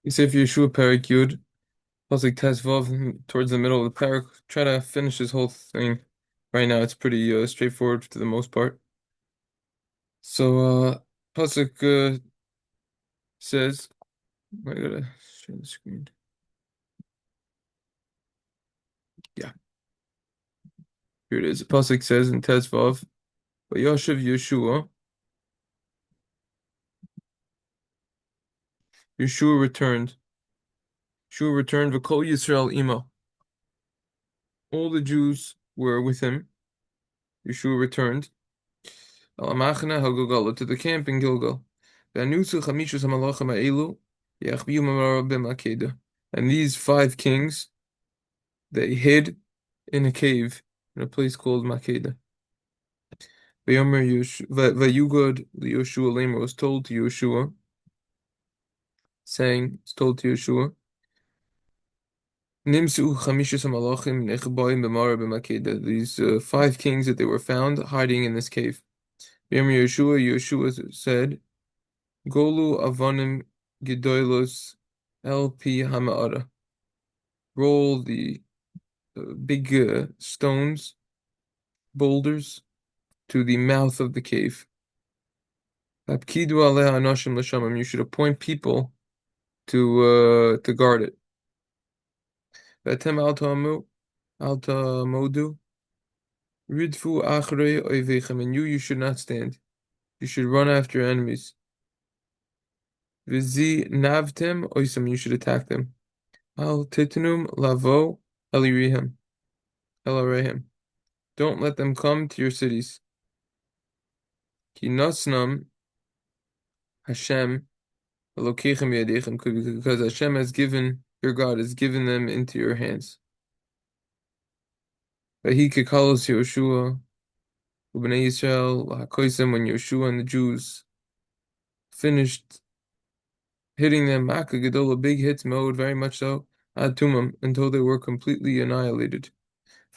You say for Yeshua Parak Yud, Pasuk Tesvav towards the middle of the parak. Try to finish this whole thing. Right now, it's pretty straightforward for the most part. So, Pasuk says, I gotta share the screen. Yeah, here it is. Pasuk says in Tesvav, Vayoshev Yeshua, Yeshua returned. Yeshua returned, V'kol Yisrael Ima. All the Jews were with him. Yeshua returned. Al-Amachna HaGilgal, to the camp in Gilgal. V'anusu chamishus hamalachim ha'elu, yachbiu mamara b'makeda. And these five kings, they hid in a cave in a place called Makeda. Vayugad Yoshua Lamer was told to Yoshua, saying, it's told to Yoshua, Nimsu chamishus hamalachim nechbayim b'mara b'makeda. These five kings that they were found hiding in this cave. Yoshua said, Golu avanim gedolos el pi hama'ara. Roll the big stones, boulders, to the mouth of the cave. Apkidu aleha anoshim l'shamim. You should appoint people to guard it. V'atem alta modu ridfu achrei oivechem. And you should not stand. You should run after your enemies. V'zi navtem oisam. You should attack them. Al titnum lavo elirihem. Elarehem. Don't let them come to your cities. Ki nasnam Hashem elokechem yadechem, because Hashem has given, your God has given them into your hands. Vahi kekalos Yehoshua u'bnei Yisrael lahakoisem, when Yehoshua and the Jews finished hitting them, Maka Gedola, big hits mode, very much so, ad tumam, until they were completely annihilated.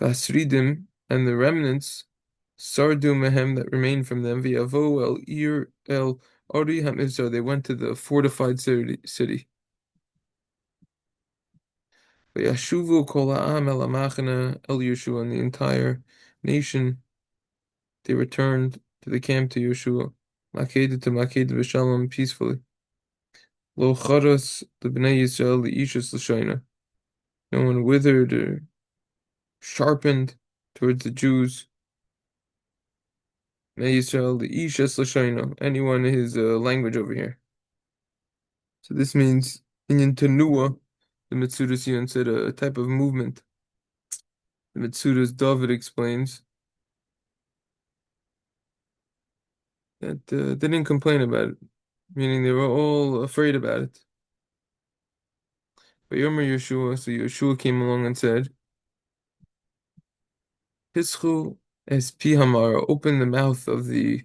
Vasridim, and the remnants, sardu mehem, that remained from them, v'yavo el ir el ori hamivzar, they went to the fortified city. V'yashuvu kol ha'am el hamachana el Yeshua, and the entire nation, they returned to the camp to Yeshua, Makeda to Makeda v'shalom, peacefully. Lo charas l'bnei Yisrael l'ishus l'shayna, no one withered or sharpened towards the Jews. Bnei Yisrael l'ishus l'shayna, anyone in his language over here. So this means in Tanua, the Mitzudas Yun said a type of movement. The Mitzudas David explains that they didn't complain about it, meaning they were all afraid about it. But Yomer Yeshua, so Yeshua came along and said, Pischu es pihamara, open the mouth of the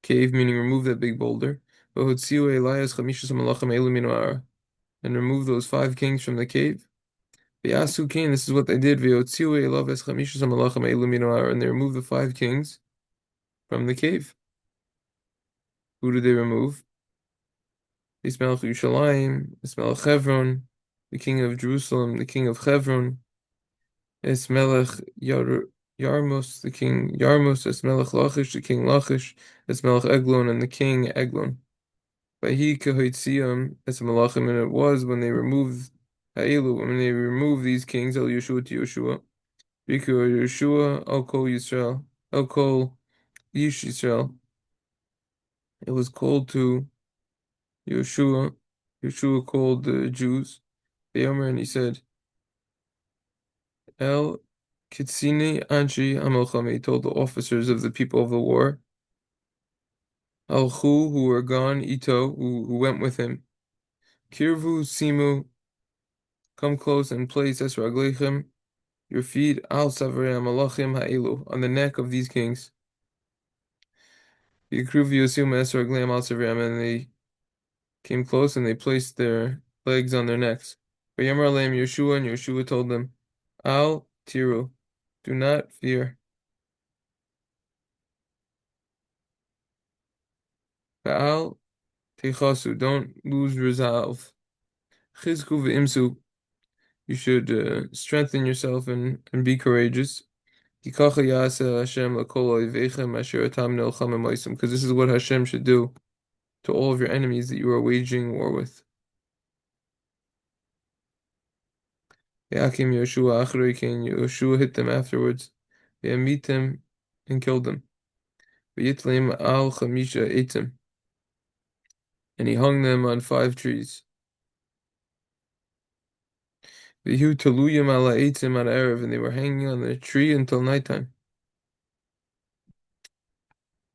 cave, meaning remove that big boulder. V'hotziu Elias chamishas malachim elu min ha'ara, and remove those five kings from the cave. V'yasu kain, this is what they did. V'hotziu elav es chamishas malachim elu min ha'ara, and they removed the five kings from the cave. Who did they remove? Ismelech Yerushalayim, Ismelech Hebron, the king of Jerusalem, the king of Hebron, Ismelech Yarmos, the king Yarmos, Ismelech Lachish, the king Lachish, Ismelech Eglon, and the king Eglon. Vahi Kehoitziam es Malachim, and it was when they removed Ha'elu, when they removed these kings, El Yeshua to Yeshua, Riku Yeshua, El Kol Yisrael, El Kol Yish Yisrael. It was called to Yeshua. Yeshua called the Jews, Beomer, and he said, El Kitsini Anshi Amelcham, he told the officers of the people of the war, Alchu, who were gone, Ito, who went with him, Kirvu Simu, come close and place Esraglechem, your feet, Al Savarei Malachim Ha'elu, on the neck of these kings. Yikruv Yosim Esragleim Al Savarei, and they came close and they placed their legs on their necks. Vayamar Aleim Yeshua, and Yeshua told them, Al Tiru, do not fear. Ba'al Techasu, don't lose resolve. Chizku v'imsu. You should strengthen yourself and be courageous. Because this is what Hashem should do to all of your enemies that you are waging war with. Yehoshua hit them afterwards. Meet them and killed them. And he hung them on 5 trees. And they were hanging on the tree until nighttime.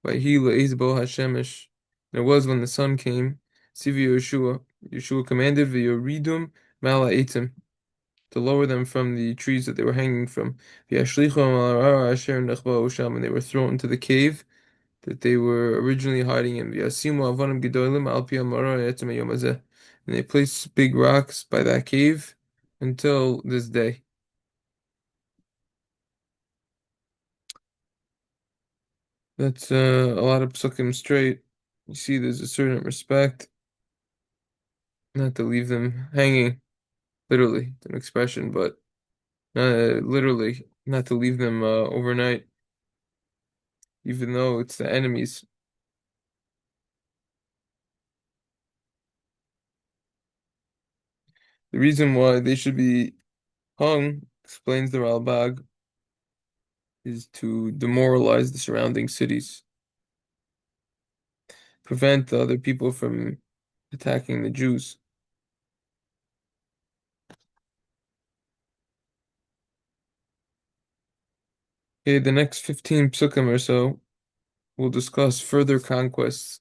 And it was when the sun came, Sivi Yeshua commanded V'yoridum mala'etim, to lower them from the trees that they were hanging from. And they were thrown into the cave that they were originally hiding in. And they placed big rocks by that cave until this day. That's a lot of psukim straight. You see, there's a certain respect, not to leave them hanging, literally, it's an expression, but literally, not to leave them overnight, even though it's the enemies. The reason why they should be hung, explains the Ralbag, is to demoralize the surrounding cities, prevent the other people from attacking the Jews. Okay, the next 15 psukim or so will discuss further conquests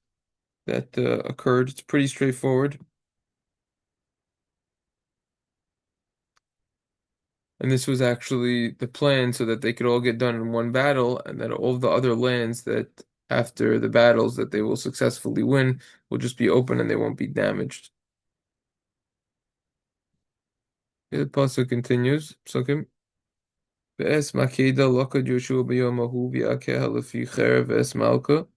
that occurred. It's pretty straightforward. And this was actually the plan so that they could all get done in one battle, and that all the other lands that after the battles that they will successfully win will just be open and they won't be damaged. The pasuk continues. Psukim. Ve'es makeda lokad Yoshua b'yomahu v'yakeha lefi cherev ve'es malka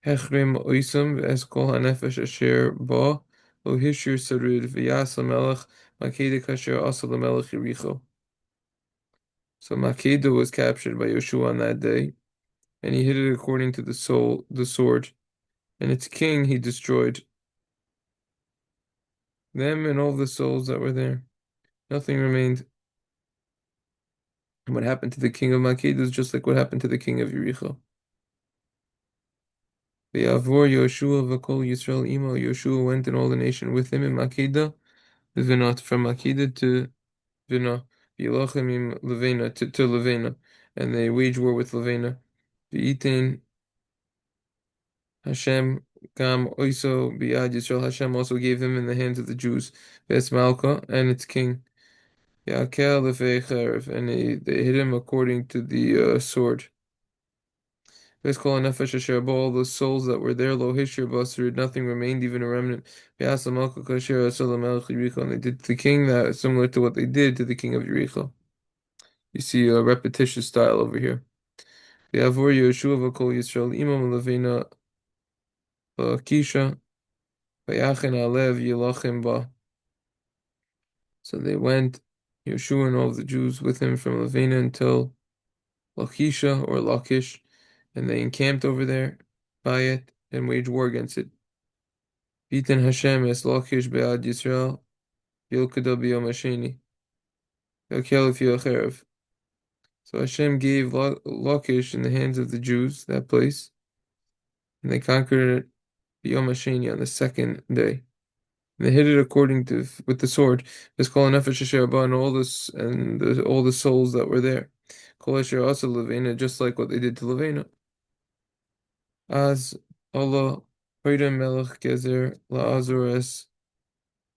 hechrim oisam ve'es kol hanefesh asher ba lo hishir sarid v'yas lamelech makeda kasher asa lamelech Yericho. So Makeda was captured by Yehoshua on that day, and he hit it according to the sword, and its king he destroyed. Them and all the souls that were there. Nothing remained. And what happened to the king of Makeda is just like what happened to the king of Yericho. V'yavor Yehoshua v'kol Yisrael imo. Yehoshua went and all the nation with him in Makeda, Vinot, from Makeda to Vinah, v'yilachem im Levena, to Levena, and they waged war with Levena. V'itain Hashem Gam Oiso Biad Yisrael. Hashem also gave him in the hands of the Jews, Ves Malka and its king. Yakel Lefei Cherev, and they hit him according to the sword. Ves Kol Nefesh Asher Bo, all the souls that were there, Lo Hishir Basrid, nothing remained, even a remnant. Vyasa Malka Kasher Asal Melech Yericho, and they did to the king that similar to what they did to the king of Yericho. You see a repetitious style over here. V'yavor Yehoshua v'kol Yisrael imam levena Kisha. So they went, Yehoshua and all the Jews with him from Levena until Lachish or Lachish, and they encamped over there by it and waged war against it. Bitan Hashem es Lachish be'ad Yisrael, Yilkada b'yom hasheni, Yakel Cherev. So Hashem gave Lachish in the hands of the Jews, that place, and they conquered it b'yom hasheni on the second day. They hit it according to with the sword. It's called nefesh asher and all this and all the souls that were there. Kol asher also levena, just like what they did to Levena. As Allah Hoidem Melech Gezer La'azores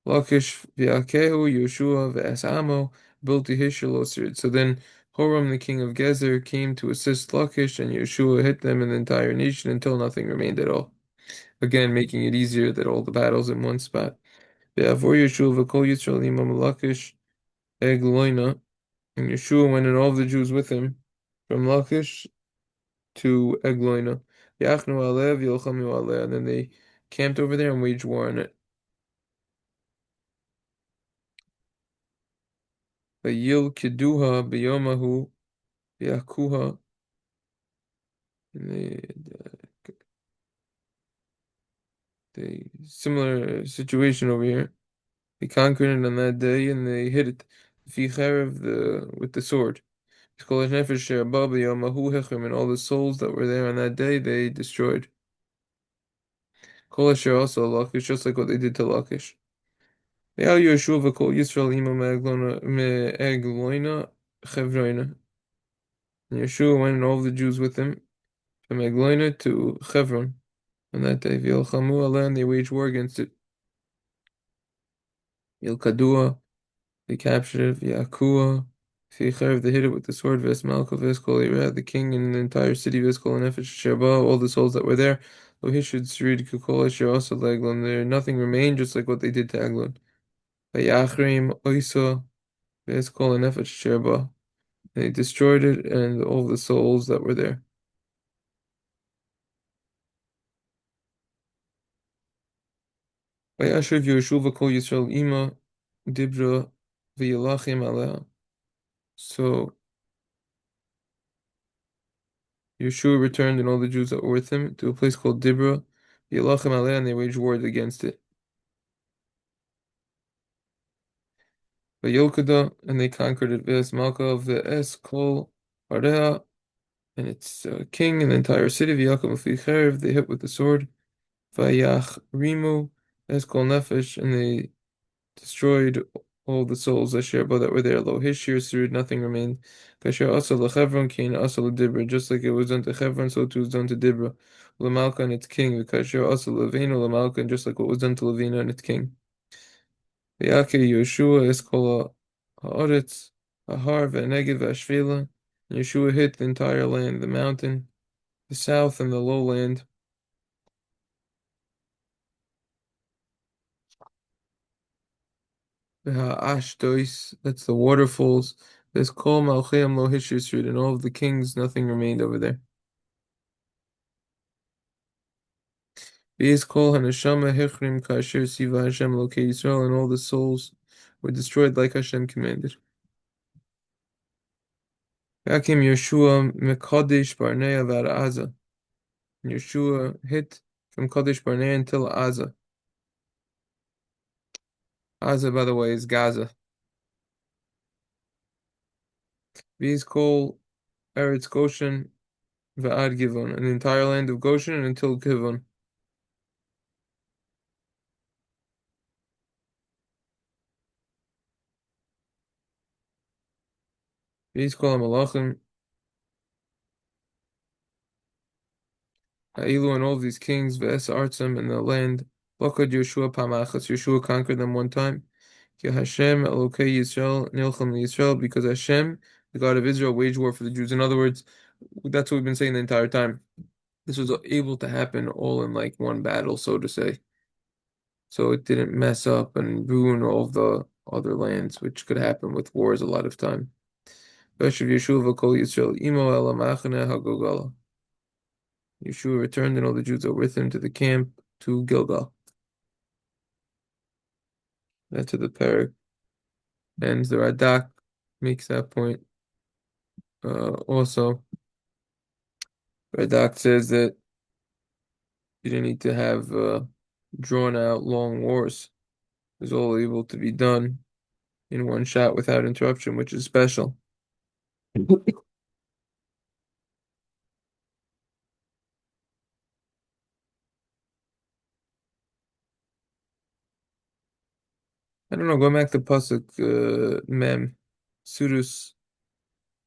Lakish V'Akehu Yehoshua V'Asamo Bilti Hishel. So then Horam the king of Gezer came to assist Lakish, and Yehoshua hit them and the entire nation until nothing remained at all. Again, making it easier that all the battles in one spot. Ve'avor Yehoshua v'kol Yisrael imam Lachish eg loina, and Yeshua went and all the Jews with him from Lachish to Egloina. Yachnu aleh v'yilchamu aleh, and then they camped over there and waged war on it. Vayilkeduha biyomahu yakuha. And they similar situation over here. They conquered it on that day and they hit it. With the sword. And all the souls that were there on that day they destroyed. Kol Asher also Lachish, just like what they did to Lachish. Yehoshua v'kol Yisrael ima me'egloina chevroina. And Yeshua went and all the Jews with him from Egloina to Chevron on that day. V'yilchamu aleh, and they waged war against it. Yilkadua, they captured it. V'yakua, v'yicherev, they hit it with the sword. V'esmalka v'eskol Irad, the king and the entire city. V'eskol nefesh sheba, all the souls that were there. Lohishud Srid Kukol Asher also Eglon. There nothing remained, just like what they did to Eglon. V'yachrim oisa v'eskol nefesh sheba. They destroyed it and all the souls that were there. Vayashiv Yehoshua kol Yisrael ima dibra v'yilachim aleha. So Yeshua returned and all the Jews that were with him to a place called Dibra, v'yilachim aleha, and they waged war against it. Vayilkada, and they conquered it. V'es malka v'es kol areha, and its king and the entire city. V'yakom v'ficherev, they hit with the sword. Vayach rimu es kol nefesh, and they destroyed all the souls Asher that were there. Lo hishir surud, nothing remained. Kasher also lechevron kain also Dibra, just like it was done to Chevron, so too was done to Dibra. Lamalka and its king. Kasher also Levina Lamalka, and just like what was done to Levina and its king. V'yakir Yehoshua eskola haaretz hahar v'negev v'ashvela. Yeshua hit the entire land, the mountain, the south, and the lowland. Ashdois, that's the waterfalls. There's Kol Malcheim Lo Hishrisrud, and all of the kings, nothing remained over there. These Kol Hanashama Hechrim Kasher Siva Hashem Lokei Yisrael, and all the souls were destroyed like Hashem commanded. Yakim Yeshua Mekadesh Barnea Var Aza. And Yeshua hit from Kadesh Barnea until Aza. Aza, by the way, is Gaza. These Kol Eretz Goshen Va'ad Givon, and the entire land of Goshen until Givon. These Kol Malachim Ha'ilu, and all of these kings, Ve'es Artsam, in the land. Lokad Yeshua Pamachas, Yeshua conquered them one time. Ki Hashem Elokei Yisrael Nilcham Yisrael, because Hashem, the God of Israel, waged war for the Jews. In other words, that's what we've been saying the entire time. This was able to happen all in like one battle, so to say. So it didn't mess up and ruin all of the other lands, which could happen with wars a lot of time. Veshav Yeshua Kol Yisrael Imo Ela Machane HaGogala. Yeshua returned and all the Jews that were with him to the camp to Gilgal. That's to the parak. And the Radak makes that point. Also, Radak says that you didn't need to have drawn out long wars. It was all able to be done in one shot without interruption, which is special. I don't know, going back to Pasuk Mem, Surus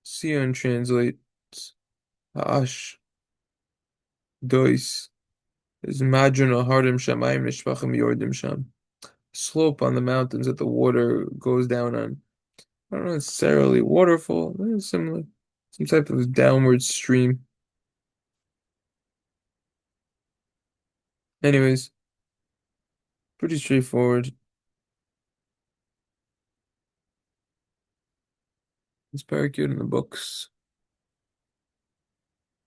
Sion translates Ha'ash Dois is Madrina Hardim Shamayim Nishpachim Yordim Sham. Slope on the mountains that the water goes down on. Not necessarily waterfall, similar, some type of downward stream. Anyways, pretty straightforward. It's parakeet in the books.